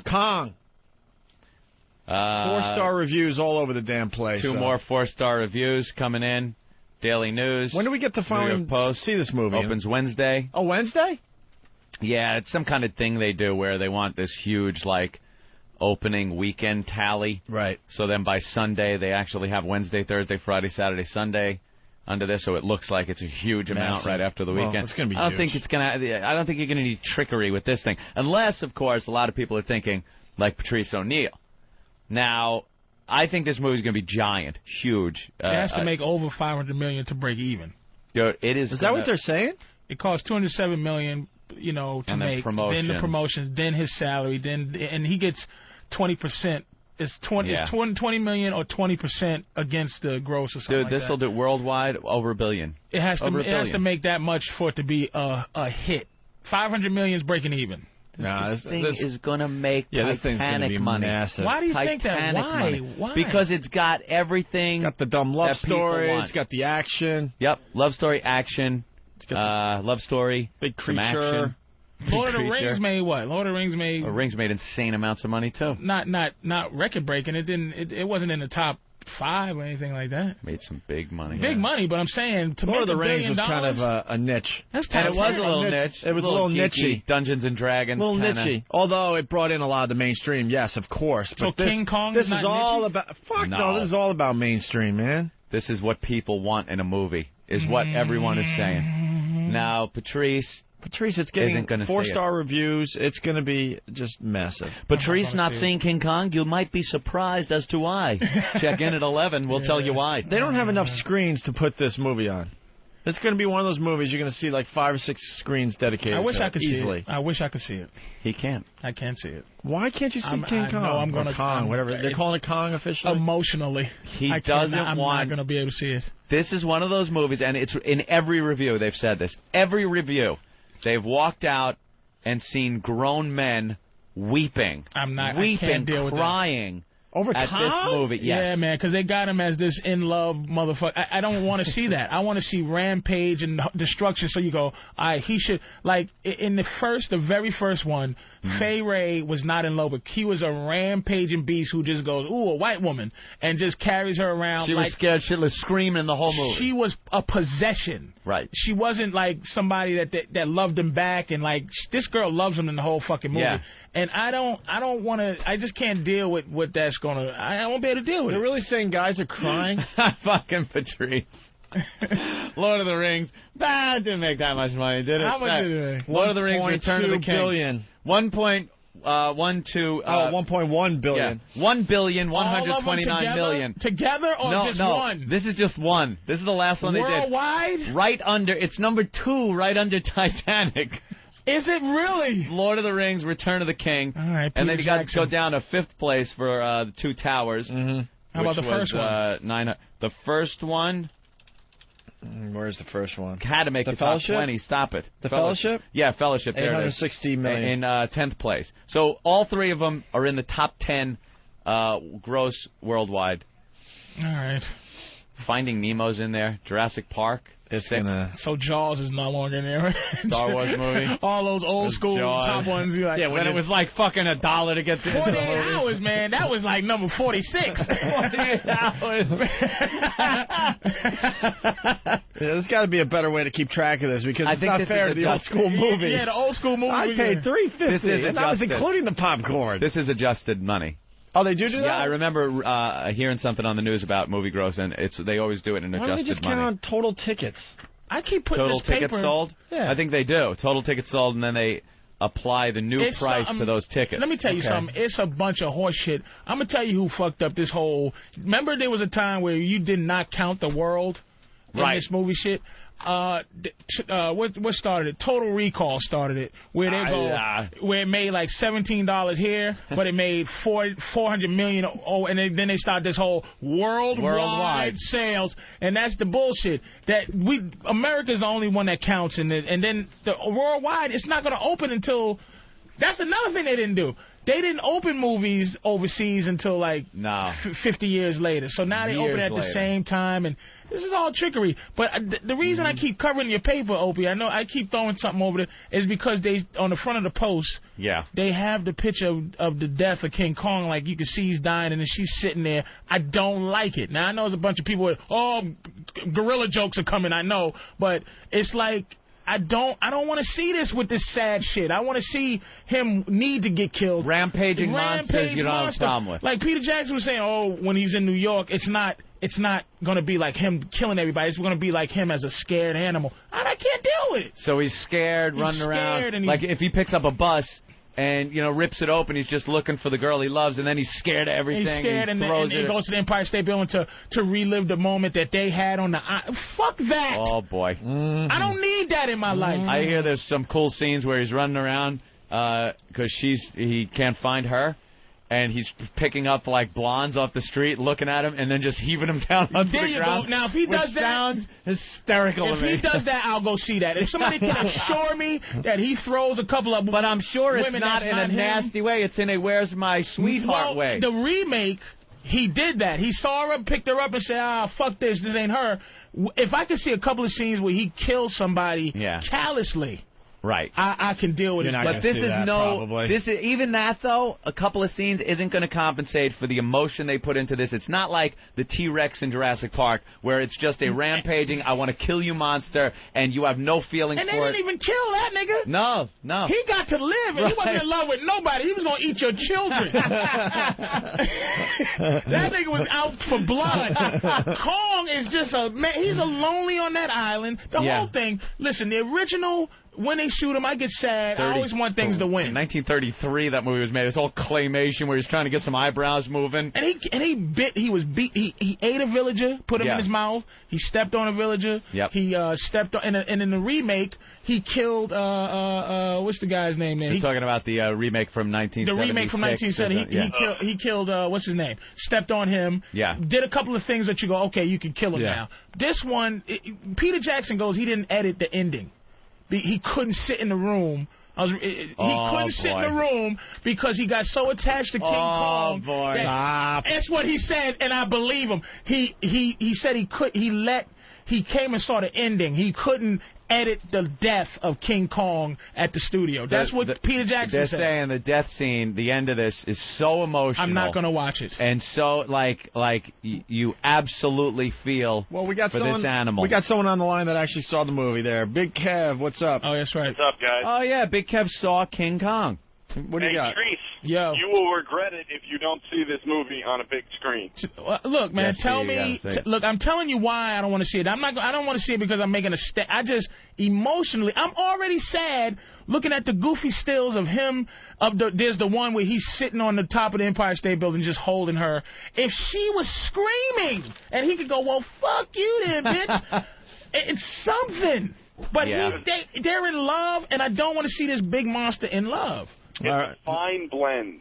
Kong. 4-star reviews all over the damn place. Two more 4-star reviews coming in. Daily News. When do we get to finally see this movie? Opens Wednesday. Oh, Wednesday? Yeah, it's some kind of thing they do where they want this huge, like, opening weekend tally. Right. So then by Sunday, they actually have Wednesday, Thursday, Friday, Saturday, Sunday under this, so it looks like it's a huge amount right after the weekend. It's going to be I don't huge. think it's going to. I don't think you're going to need trickery with this thing, unless, of course, a lot of people are thinking like Patrice O'Neal. Now, I think this movie's going to be giant, huge. It has to make over $500 million to break even. Dude, it is. Is that what they're saying? It costs $207 million, you know, to make. Then the promotions, then his salary, and he gets 20%. It's 20 million or 20% against the gross or something. Dude, this will do worldwide over $1 billion. It has to make that much for it to be a hit. $500 million is breaking even. No, this thing is going to make Titanic money. Massive. Why do you think that? Why? Because it's got everything. It's got the dumb love story. It's got the action. Yep, love story, action. Love story, big creature. Action. Lord of the Rings made what? Lord of the Rings made. Rings made insane amounts of money too. Not record breaking. It wasn't in the top 5 or anything like that. Made some big money. Big money, but I'm saying to Lord of the $1 Rings billion was kind of a niche. And it was a little niche. It was a little niche-y. Dungeons and Dragons. A little niche-y. Although it brought in a lot of the mainstream, yes, of course. So but King Kong this is not all niche-y? about. Fuck no, this is all about mainstream, man. This is what people want in a movie. Is what everyone is saying. Now, Patrice, it's getting 4-star reviews. It's going to be just massive. Patrice not seeing King Kong, you might be surprised as to why. Check in at 11. We'll tell you why. They don't have enough screens to put this movie on. It's going to be one of those movies you're going to see like 5 or 6 screens dedicated to it. I wish I could easily. see it. I wish I could see it. He can't. I can't see it. Why can't you see King Kong? No, I'm going to Kong, whatever. They're calling it Kong officially? Emotionally. I'm not going to be able to see it. This is one of those movies, and it's in every review they've said this. Every review. They've walked out and seen grown men weeping. I can't deal with crying. Over at Kong? this movie, yes. Yeah, man, because they got him as this in-love motherfucker. I don't want to see that. I want to see rampage and destruction, so you go, all right, he should, like, in the very first one, Fay Ray was not in love with. He was a rampaging beast who just goes, ooh, a white woman, and just carries her around. She was scared shitless, screaming the whole movie. She was a possession. Right. She wasn't like somebody that loved him back, and like this girl loves him in the whole fucking movie. Yeah. And I don't want to. I just can't deal with what that's gonna. I won't be able to deal with it. You're really saying guys are crying? Fucking Patrice. Lord of the Rings. That didn't make that much money, did it? How much did it make? Lord of the Rings, Return of the King. Billion. 1.1 billion. Yeah. 1,129 million. Together or just one? This is just one. This is the last one they did. Worldwide? Right under. It's number 2, right under Titanic. Is it really? Lord of the Rings, Return of the King. All right, and then you got to Jackson. go down to 5th place for the Two Towers. Mm-hmm. How about the first one? The first one. Where's the first one? Had to make the top 20. Stop it. The Fellowship? Yeah, Fellowship. There it is. $860 million. In 10th place. So all 3 of them are in the top 10 gross worldwide. All right. Finding Nemo's in there. Jurassic Park. So Jaws is no longer in there. Star Wars movie. All those old school top ones. You like, yeah, when it was like fucking $1 to get to 48 hours, man. That was like number 46. 48 hours. There's got to be a better way to keep track of this because it's not fair to the old school movies. Yeah, the old school movies. I paid $3.50, and that was including the popcorn. This is adjusted money. Oh, they do that? Yeah, I remember hearing something on the news about movie gross, and they always do it in adjusted money. Why don't they just count on total tickets? I keep putting total this paper... tickets sold? Yeah. I think they do. Total tickets sold, and then they apply the new price to those tickets. Let me tell you something. It's a bunch of horse shit. I'm going to tell you who fucked up this whole... Remember there was a time where you did not count the world in this movie shit? What started it? Total Recall started it, where they where it made like $17 here, but it made $400 million. And then they start this whole worldwide sales, and that's the bullshit. That America's the only one that counts, and then the worldwide, it's not going to open until That's another thing they didn't do. They didn't open movies overseas until like 50 years later. So now they open at the same time, and this is all trickery. But the reason I keep covering your paper, Opie, I know I keep throwing something over there, is because they on the front of the post, they have the picture of the death of King Kong. Like you can see he's dying, and then she's sitting there. I don't like it. Now I know there's a bunch of people with gorilla jokes are coming. I know, but it's like. I don't want to see this with this sad shit. I want to see him need to get killed. Rampaging monsters you don't have a problem with. Like Peter Jackson was saying, when he's in New York, it's not going to be like him killing everybody. It's going to be like him as a scared animal. And I can't deal with it. So he's scared, running around. And like if he picks up a bus and, rips it open, he's just looking for the girl he loves, and then he's scared of everything. He's scared, and he goes to the Empire State Building to relive the moment that they had on the... Fuck that! Oh, boy. Mm-hmm. I don't need that in my life. I hear there's some cool scenes where he's running around because he can't find her, and he's picking up, like, blondes off the street, looking at him, and then just heaving them down onto the ground. Go. Now, if he does that... sounds hysterical to me. If he does that, I'll go see that. If somebody can assure me that he throws a couple of But I'm sure it's not in a nasty way. It's in a where's my sweetheart way. The remake, he did that. He saw her, picked her up, and said, fuck this ain't her. If I could see a couple of scenes where he kills somebody callously... Right. I can deal with it. But this is even that though, a couple of scenes isn't going to compensate for the emotion they put into this. It's not like the T-Rex in Jurassic Park where it's just a rampaging, I want to kill you monster, and you have no feelings for it. And they didn't even kill that nigga. No. He got to live, and he wasn't in love with nobody. He was going to eat your children. That nigga was out for blood. Kong is just he's lonely on that island. The whole thing, listen, the original... When they shoot him, I get sad. I always want things to win. In 1933, that movie was made. It's all claymation where he's trying to get some eyebrows moving. And he ate a villager, put him in his mouth. He stepped on a villager. Yep. He stepped on, and in the remake, he killed what's the guy's name there? You're talking about the remake from 1976. The remake from 1970. He killed what's his name? Stepped on him. Yeah. Did a couple of things that you go, okay, you can kill him now. This one, Peter Jackson goes, he didn't edit the ending. He couldn't sit in the room. He couldn't sit in the room because he got so attached to King Kong. That's what he said, and I believe him. He said he came and saw the ending. He couldn't edit the death of King Kong at the studio. That's what Peter Jackson said. They're saying the death scene, the end of this, is so emotional. I'm not going to watch it. And so, like you absolutely feel for this animal. We got someone on the line that actually saw the movie there. Big Kev, what's up? Oh, that's right. What's up, guys? Oh, yeah, Big Kev saw King Kong. What do you got? Patrice, Yo. You will regret it if you don't see this movie on a big screen. Look, man, look, I'm telling you why I don't want to see it. I don't want to see it because I'm making a I just emotionally, I'm already sad looking at the goofy stills of him. There's the one where he's sitting on the top of the Empire State Building just holding her. If she was screaming and he could go, well, fuck you then, bitch. It's something. But they're in love, and I don't want to see this big monster in love. It's a fine blend.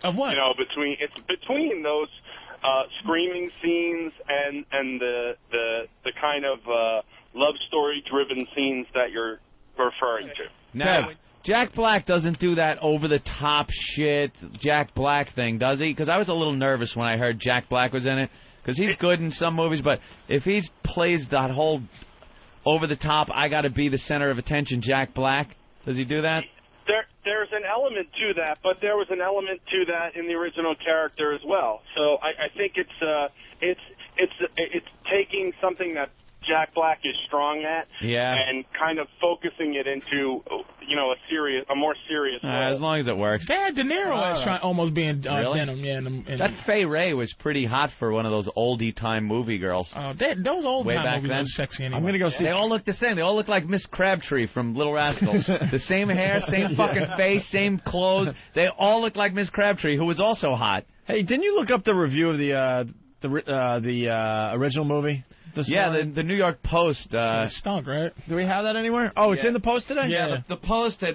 Of what? It's between those screaming scenes and the kind of love story driven scenes that you're referring to. Now, Jack Black doesn't do that over the top shit Jack Black thing, does he? Because I was a little nervous when I heard Jack Black was in it, because he's good in some movies, but if he plays that whole over the top, I got to be the center of attention, Jack Black, does he do that? There's an element to that, but there was an element to that in the original character as well. So I think it's taking something that Jack Black is strong at, and kind of focusing it into a more serious role. As long as it works. They had De Niro as almost being Venom. Yeah, that Fay Ray was pretty hot for one of those oldie time movie girls. Those old time movies are sexy anyway. I'm gonna go see. They all look the same. They all look like Miss Crabtree from Little Rascals. The same hair, same fucking face, same clothes. They all look like Miss Crabtree, who was also hot. Hey, didn't you look up the review of the original movie? The New York Post. It stunk, right? Do we have that anywhere? Oh, it's in the Post today? Yeah, the Post had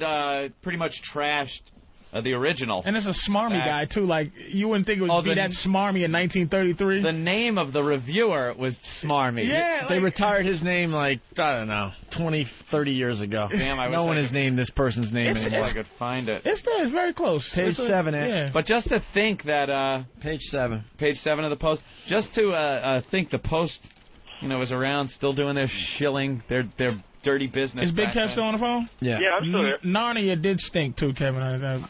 pretty much trashed The original. And it's a smarmy guy, too. Like, you wouldn't think it would be that smarmy in 1933. The name of the reviewer was Smarmy. Yeah. They retired his name, like, I don't know, 20, 30 years ago. Damn, I wish no one I has named this person's name anymore. I could find it. It's there. It's very close. Page 7, yeah. But just to think that... Page 7. Page 7 of the Post. Just to think the Post, was around, still doing their shilling, their dirty business. Is Big Kev still on the phone? Yeah. Yeah, I'm still there. Narnia did stink, too, Kevin. Okay.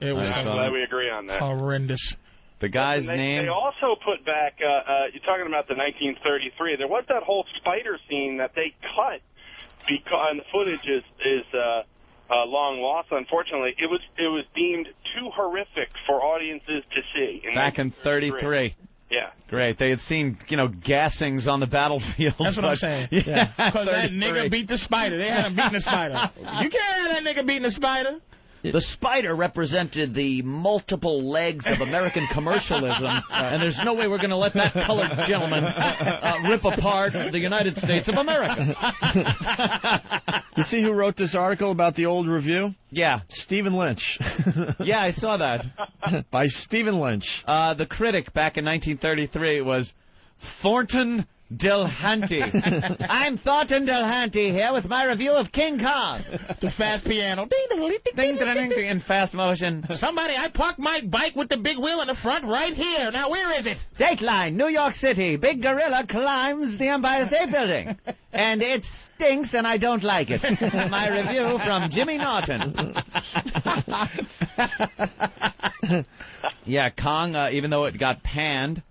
It was I'm glad we agree on that. horrendous. The guy's name... They also put back, you're talking about the 1933, there was that whole spider scene that they cut, because, and the footage is long lost, unfortunately. It was deemed too horrific for audiences to see. Back in 33. Yeah. Great. They had seen, gassings on the battlefield. That's what I'm saying. Yeah. Because that nigga beat the spider. They had him beating the spider. You can't have that nigga beating the spider. The spider represented the multiple legs of American commercialism, and there's no way we're going to let that colored gentleman rip apart the United States of America. You see who wrote this article about the old review? Yeah. Stephen Lynch. Yeah, I saw that. By Stephen Lynch. The critic back in 1933 was Thornton Delhanty. I'm Thornton Delhanty here with my review of King Kong. The fast piano. In fast motion. Somebody, I parked my bike with the big wheel in the front right here. Now, where is it? Dateline, New York City. Big gorilla climbs the Empire State Building. And it stinks and I don't like it. My review from Jimmy Norton. Yeah, Kong, even though it got panned,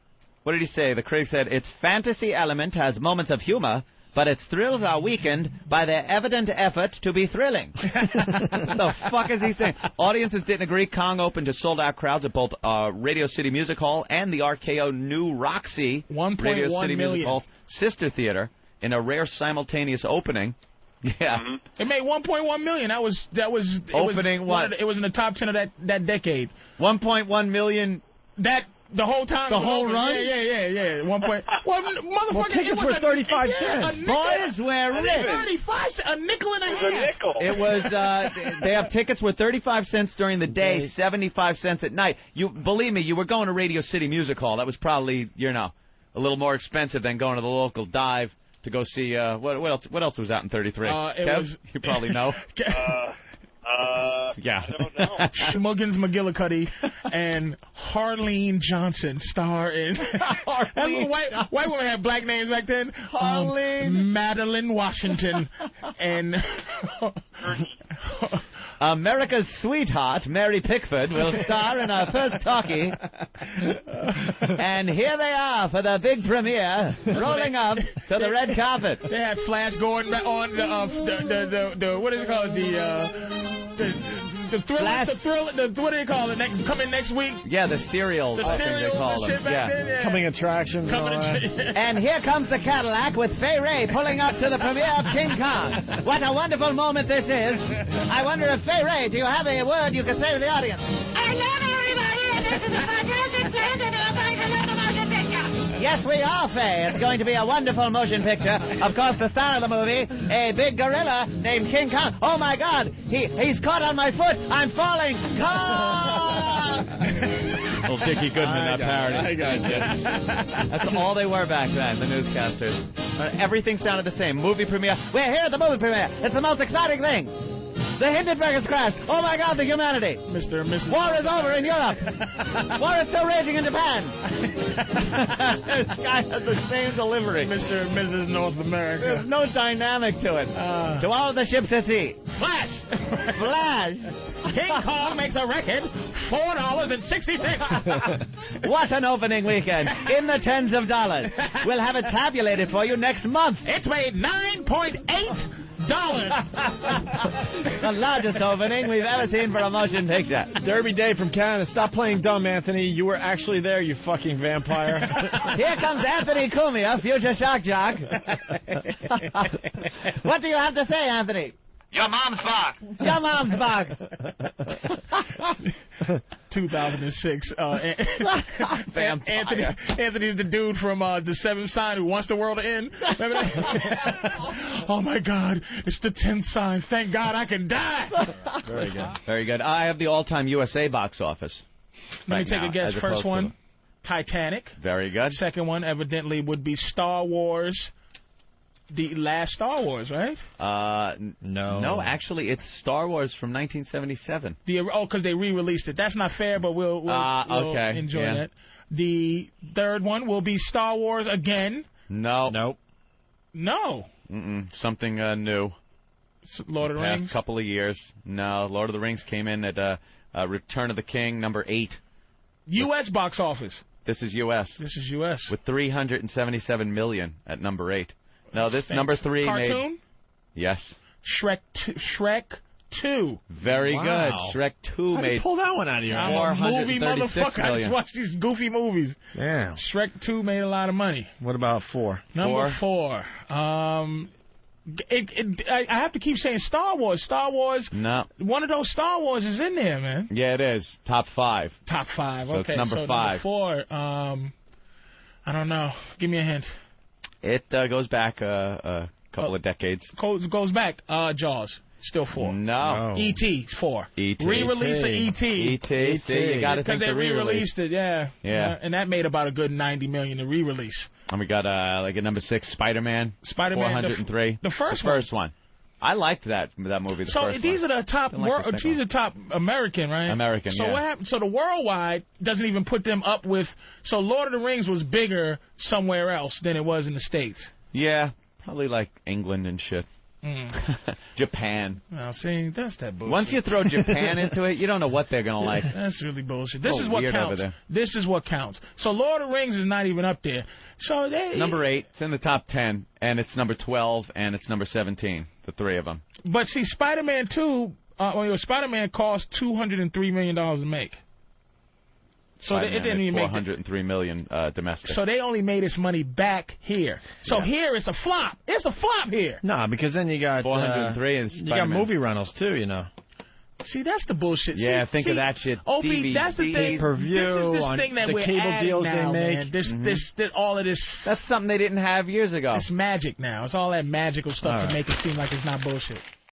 what did he say? The critic said, its fantasy element has moments of humor, but its thrills are weakened by their evident effort to be thrilling. What the fuck is he saying? Audiences didn't agree. Kong opened to sold-out crowds at both Radio City Music Hall and the RKO New Roxy Radio City Music Hall's sister theater in a rare simultaneous opening. Yeah. It made $1.1 million. That was opening what? It was in the top 10 of that decade. 1.1 million. The whole time. The whole run? Yeah. 1 point. Well, tickets were 35 cents. Boys, we're rich. 35 cents, a nickel and a half. A nickel. It was, they have tickets worth 35 cents during the day, 75 cents at night. Believe me, you were going to Radio City Music Hall. That was probably, a little more expensive than going to the local dive to go see, what else was out in 33? Kev? You probably know. Yeah. I don't know. Schmuggins McGillicuddy and Harleen Johnson star in. White women had black names back then. Madeline Washington and. America's sweetheart, Mary Pickford, will star in our first talkie. And here they are for the big premiere, rolling up to the red carpet. They had Flash going on the what is it called? The Thriller, what do they call it? Coming next week? Yeah, the serial. The serial, they call them. Yeah. Coming attractions. And here comes the Cadillac with Fay Ray pulling up to the premiere of King Kong. What a wonderful moment this is. I wonder if Fay Ray, do you have a word you could say to the audience? I love everybody, and this is a fantastic place, and I'm going to love the motion picture. Yes, we are, Faye. It's going to be a wonderful motion picture. Of course, the star of the movie, a big gorilla named King Kong. Oh, my God. He's caught on my foot. I'm falling. Kong! Little Dickie Goodman, that parody. I got you. That's all they were back then, the newscasters. Everything sounded the same. Movie premiere. We're here at the movie premiere. It's the most exciting thing. The Hindenburg has crashed. Oh, my God, the humanity. Mr. and Mrs. War is over in Europe. War is still raging in Japan. This guy has the same delivery. Mr. and Mrs. North America. There's no dynamic to it. To all of the ships at sea. Flash! Flash! King Kong makes a record, $4.66. What an opening weekend. In the tens of dollars. We'll have it tabulated for you next month. It's made $9.8. The largest opening we've ever seen for a motion picture. Derby Day from Canada. Stop playing dumb, Anthony. You were actually there, you fucking vampire. Here comes Anthony Cumia, future shock jock. What do you have to say, Anthony? Your mom's box. Your mom's box. 2006. Anthony's the dude from The Seventh Sign who wants the world to end. Remember that? Oh my God, it's the 10th sign. Thank God I can die. Very good. Very good. I have the all-time USA box office. Let me take a guess. First one, Titanic. Very good. Second one, evidently, would be Star Wars. The last Star Wars, right? No. No, actually, it's Star Wars from 1977. Because they re-released it. That's not fair, but we'll okay. enjoy that. The third one will be Star Wars again. No. Nope. No. Something new. Lord of the Rings? Past couple of years. No, Lord of the Rings came in at Return of the King, number 8. U.S. box office. This is U.S. This is U.S. With $377 million at number 8. No, this number 3 Cartoon? made... Yes. Shrek 2. Very good. Shrek 2 How made... did you pull that one out of your I'm ass? a movie 436 motherfucker. I million. just watch these goofy movies. Yeah. Shrek 2 made a lot of money. What about 4? Number 4. I have to keep saying Star Wars. Star Wars. No. One of those Star Wars is in there, man. Yeah, it is. Top 5. Top 5. So Okay. it's number 5. Number 4. I don't know. Give me a hint. It goes back a couple of decades. Goes back. Jaws. Still 4. No. E.T. 4. E.T. Re-release of E.T. E.T. See, you got to think they the re-release. re-released it, yeah. Yeah. And that made about a good $90 million to re-release. And we got like a number 6, Spider-Man. Spider-Man. 403. The first one. I liked that movie. So these are the top. These are top American, right? American. So yeah. what happened? So the worldwide doesn't even put them up with. So Lord of the Rings was bigger somewhere else than it was in the States. Yeah, probably like England and shit. Japan. Well, see, that's that bullshit. Once you throw Japan into it, you don't know what they're gonna like. That's really bullshit. This Oh, is what weird counts. over there. This is what counts. So Lord of the Rings is not even up there. So they Number 8, it's in the top 10, and it's number 12, and it's number 17. The 3 of them. But see, Spider-Man 2, Spider-Man cost $203 million to make. So it didn't even make $403 million domestic. So they only made its money back here. So here it's a flop. It's a flop here. Nah, because then you got 403 and you got movie rentals too, you know. See, that's the bullshit. Yeah, think of that shit. Opie, that's the thing. Pay-per-view, This is this on thing that the we're cable adding deals now, they make. man. This, all of this. That's something they didn't have years ago. It's magic now. It's all that magical stuff to make it seem like it's not bullshit.